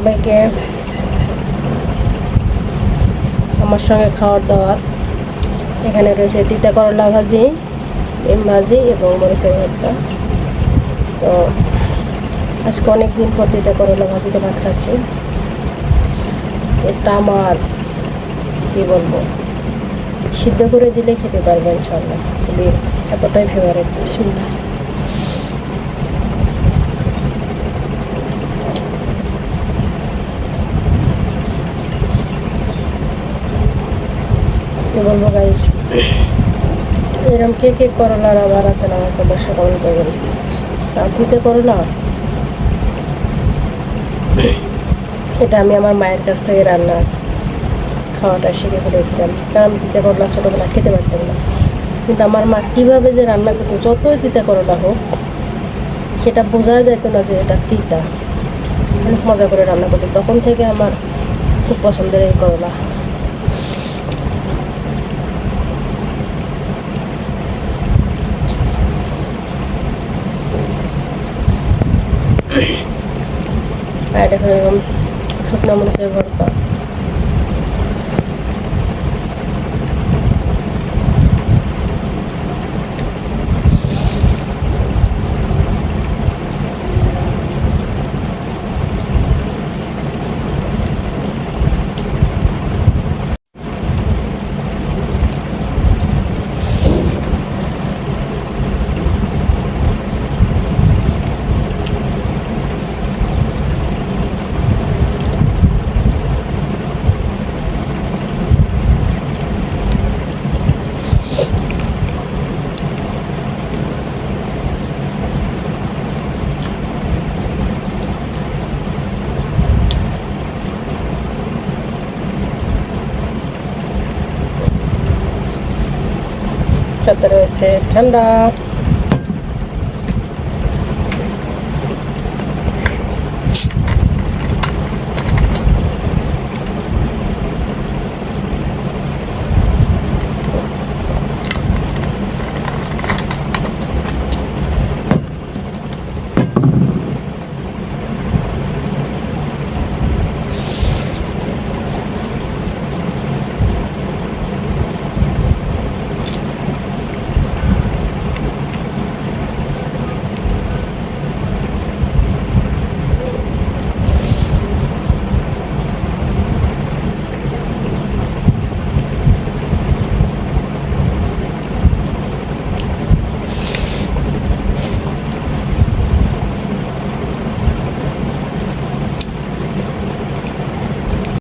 সবাইকে আমার সঙ্গে খাওয়ার দাওয়াত। এখানে রয়েছে তিতা করলা ভাজি, ডিম ভাজি এবং মরিচের ভর্তা। তো আজকে অনেকদিন পর তিতা করলা ভাজিতে ভাত খাচ্ছি। এটা আমার কি বলবো, সিদ্ধ করে দিলে খেতে পারবেন ইনশাআল্লাহ, খুবই এতটাই ফেভারিট। বিসমিল্লাহ। কি বলবো গাইস, এরকম কে কে করলার আবার আছেন আমাকে অবশ্যই কমেন্ট করবেন। তিতা করলা এটা আমি আমার মায়ের কাছ থেকে রান্না খাওয়াটা শিখে ফেলেছিলাম, কারণ আমি তিতা করলা ছোটোবেলা খেতে পারতাম না। কিন্তু আমার মা কীভাবে যে রান্না করতো, যতই তিতা করলা হোক সেটা বোঝা যেত না যে এটা তিতা। অনেক মজা করে রান্না করতো, তখন থেকে আমার খুব পছন্দের এই করলা। আর এখন এরকম শুকনো মরিচের ভর্তা। সাথে রয়েছে ঠান্ডা।